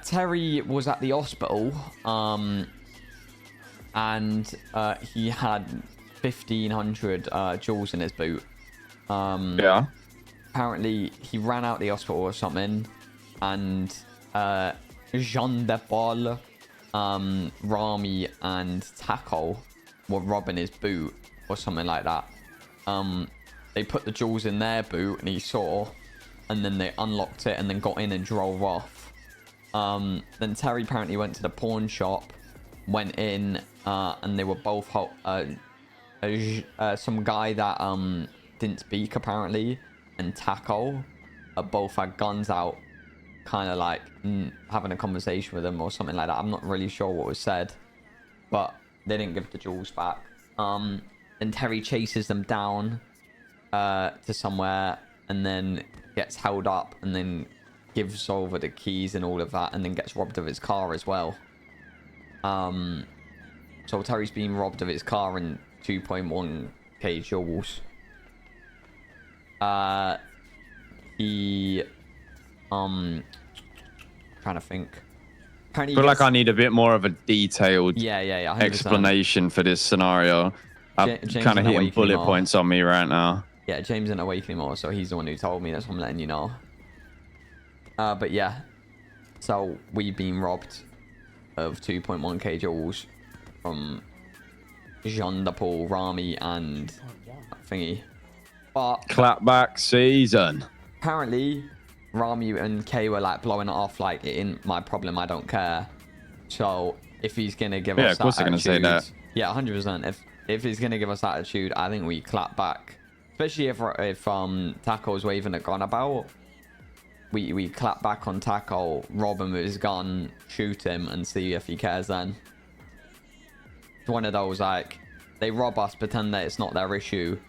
Terry was at the hospital, and he had 1,500 jewels in his boot. Yeah. Apparently, he ran out the hospital or something, and Jean de Paul, Rami, and Taco were robbing his boot or something like that. They put the jewels in their boot, and he saw, and then they unlocked it and then got in and drove off. Then Terry apparently went to the pawn shop, went in, and they were both some guy that didn't speak apparently, and Taco both had guns out, kind of like having a conversation with him or something like that. I'm not really sure what was said, but they didn't give the jewels back. Then Terry chases them down to somewhere, and then gets held up, and then gives over the keys and all of that, and then gets robbed of his car as well. So Terry's been robbed of his car and 2.1k jewels. He trying to think. I feel like I need a bit more of a detailed 100%. explanation for this scenario. I'm kind of hitting bullet points on me right now. Yeah, James isn't awake anymore, so he's the one who told me. That's what I'm letting you know. But yeah, so we've been robbed of 2.1k jewels from Jean de Paul, Rami, and thingy. But clapback season. Apparently, Rami and Kay were like blowing it off like, it ain't my problem, I don't care. So if he's gonna give us that attitude, they're gonna say that. Yeah, 100%. If he's gonna give us that attitude, I think we clap back. Especially if Taco's waving a gun about, we clap back on Taco, rob him with his gun, shoot him, and see if he cares then. It's one of those, like, they rob us, pretend that it's not their issue,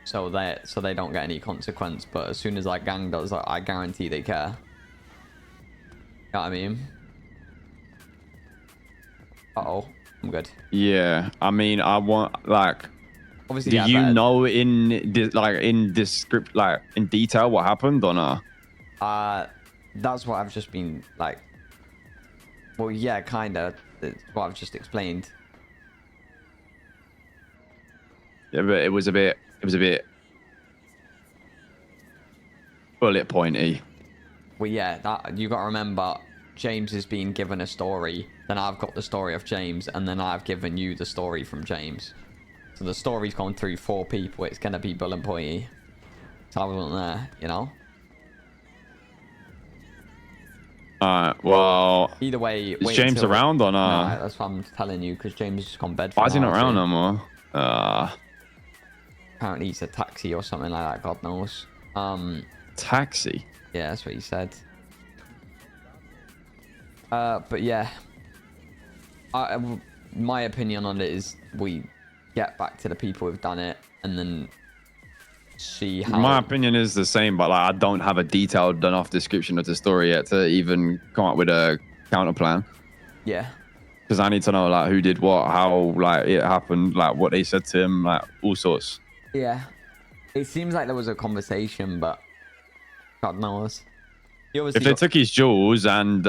so they don't get any consequence. But as soon as our gang does, I guarantee they care. You know what I mean? Uh-oh, I'm good. Yeah, I mean, I want, like, obviously, do you know in this script, like, in detail what happened or not? That's what I've just been like. Well, yeah, kinda. It's what I've just explained. Yeah, but it was a bit bullet pointy. Well, yeah, that you got to remember. James has been given a story, then I've got the story of James, and then I've given you the story from James. So the story's gone through 4 people. It's gonna be bullet pointy. So I wasn't there, you know. Well, either way, is James around or not? No, that's what I'm telling you, because James has just gone bed. Why is he not around no more? Apparently he's a taxi or something like that. God knows. Taxi. Yeah, that's what he said. But yeah, my opinion on it is we get back to the people who've done it, and then see how. My opinion is the same, but like I don't have a detailed enough description of the story yet to even come up with a counter plan. Yeah. Because I need to know like who did what, how like it happened, like what they said to him, like all sorts. Yeah. It seems like there was a conversation, but God knows. If they took his jewels and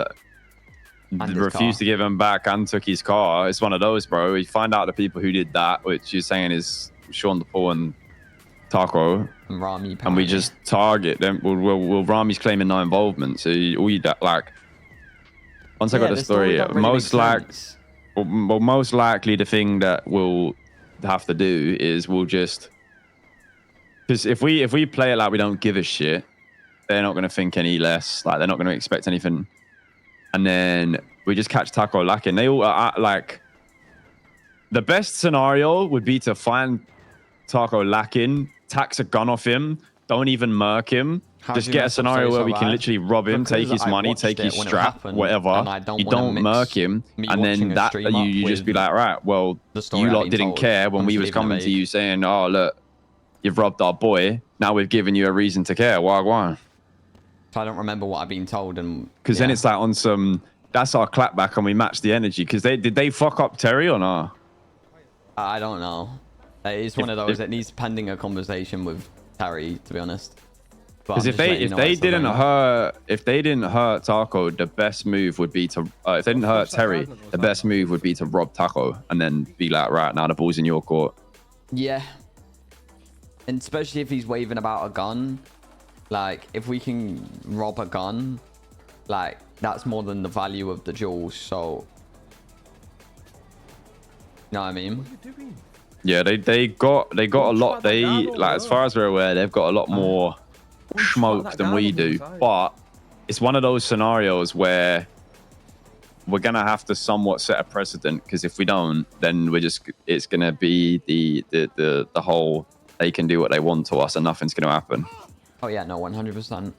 refused to give him back and took his car, it's one of those, bro. You find out the people who did that, which you're saying is Sean the Paul and Taco, and Rami, apparently. And we just target them. Well, Rami's claiming no involvement, so all you like. Once I got the story, really most likely the thing that we'll have to do is we'll just, because if we play it like we don't give a shit, they're not going to think any less. Like they're not going to expect anything, and then we just catch Taco lacking. They all like. The best scenario would be to find Taco lacking, tax a gun off him, don't even murk him. Just get a scenario where we can literally rob him, take his money, take his strap, whatever. You don't murk him, and then that you just be like, right, well, you lot didn't care when we was coming to you saying, oh look, you've robbed our boy. Now we've given you a reason to care. Why? So I don't remember what I've been told, and because then it's like on some. That's our clapback, and we match the energy. Because did they fuck up Terry or not? I don't know. It's one of those that needs pending a conversation with Terry, to be honest. But Because I'm if just they letting you if know they it's the didn't thing. hurt Taco, the best move would be to if they didn't hurt Terry, the best move would be to rob Taco and then be like, right now the ball's in your court. Yeah. And especially if he's waving about a gun, like if we can rob a gun, like that's more than the value of the jewels. So, you know what I mean? What are you doing? Yeah, they got a lot. They like as far as we're aware, they've got a lot more smoke than we do. But it's one of those scenarios where we're gonna have to somewhat set a precedent, because if we don't, then it's gonna be the whole they can do what they want to us and nothing's gonna happen. Oh yeah, no, 100%.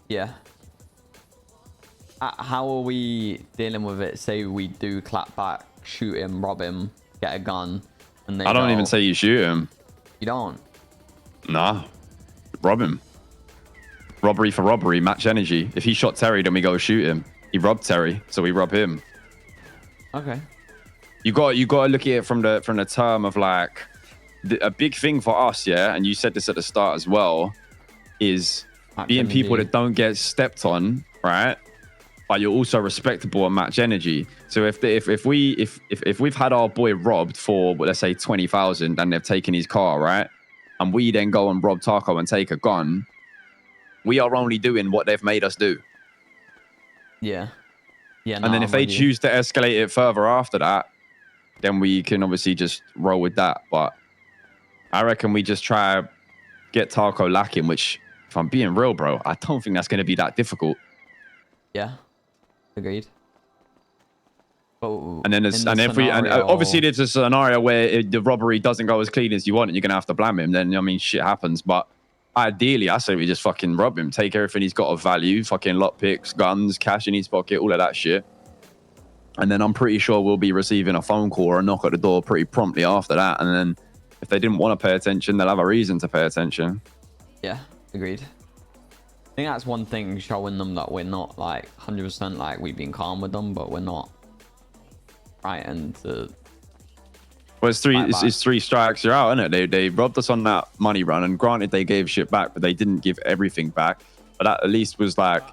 Yeah. How are we dealing with it? Say we do clap back, shoot him, rob him, get a gun, and they I don't go, even say you shoot him. You don't? Nah, rob him. Robbery for robbery, match energy. If he shot Terry, then we go shoot him. He robbed Terry, so we rob him. Okay. You got to look at it from the term of like a big thing for us, yeah. And you said this at the start as well, is Match being energy. people that don't get stepped on, right? But you're also respectable and match energy. So if we've had our boy robbed for, let's say 20,000, and they've taken his car, right? And we then go and rob Taco and take a gun, we are only doing what they've made us do. Yeah. Yeah. And then if they choose to escalate it further after that, then we can obviously just roll with that. But I reckon we just try get Taco lacking, which, if I'm being real, bro, I don't think that's going to be that difficult. Yeah. Agreed. And then obviously there's a scenario where the robbery doesn't go as clean as you want and you're going to have to blame him. Then, I mean, shit happens. But ideally, I say we just fucking rob him, take everything he's got of value, fucking lockpicks, guns, cash in his pocket, all of that shit. And then I'm pretty sure we'll be receiving a phone call or a knock at the door pretty promptly after that. And then if they didn't want to pay attention, they'll have a reason to pay attention. Yeah, agreed. I think that's one thing, showing them that we're not like 100% like we've been calm with them, but we're not frightened to. Well, it's three strikes, you're out, isn't it? They robbed us on that money run, and granted they gave shit back, but they didn't give everything back. But that at least was like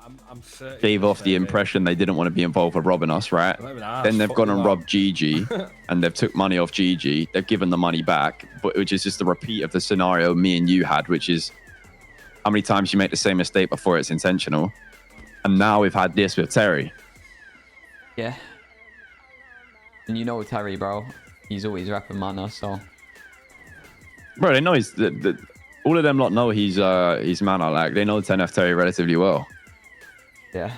gave off the impression they didn't want to be involved with robbing us, right? Then they've gone and robbed GG, and they've took money off GG. They've given the money back, but which is just a repeat of the scenario me and you had, which is how many times you make the same mistake before it's intentional. And now we've had this with Terry. Yeah. And you know Terry, bro. He's always rapping manner, so. Bro, they know he's all of them lot know he's manner. Like, they know 10F Terry relatively well. Yeah.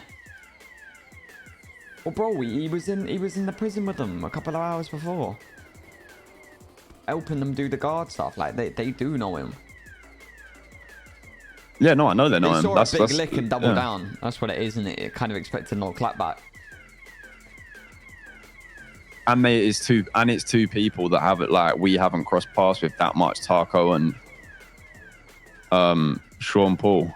Well, bro, he was in the prison with them a couple of hours before, helping them do the guard stuff. Like they do know him. Yeah, no, I know they know him. Saw a big lick and double down. That's what it is, isn't it? It kind of expected no clapback. And it's two people that have it like we haven't crossed paths with that much. Taco and Sean Paul,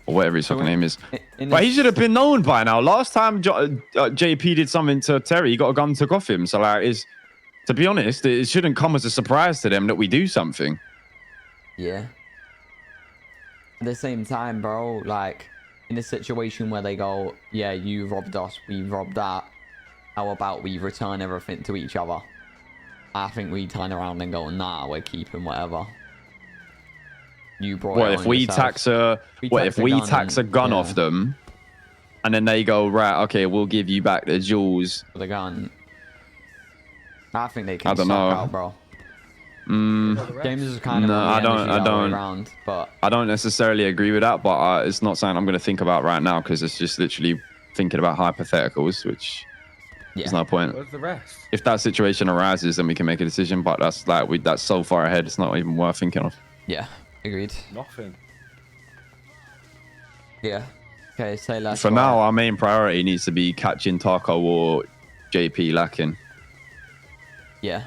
or whatever his fucking name is. But he should have been known by now. Last time JP did something to Terry, he got a gun, took off him. So like, to be honest, it shouldn't come as a surprise to them that we do something. Yeah. At the same time, bro, like in a situation where they go, yeah, you robbed us, we robbed that, how about we return everything to each other? I think we turn around and go, nah, we're keeping whatever. You brought What if we tax a gun off them, and then they go, right, okay, we'll give you back the jewels for the gun? I think they can. I don't know, out, bro. James is kind of I don't necessarily agree with that, but it's not something I'm going to think about right now, because it's just literally thinking about hypotheticals, which there's no point. Where's the rest? If that situation arises, then we can make a decision, but that's like that's so far ahead, it's not even worth thinking of. Yeah, agreed. Nothing. Yeah. Okay, say less. For now, our main priority needs to be catching Taco or JP lacking. Yeah.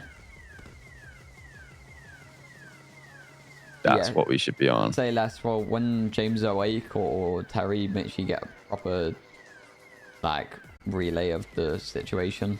That's what we should be on. Say less. Well, when James awake or Terry, make sure you get a proper like relay of the situation.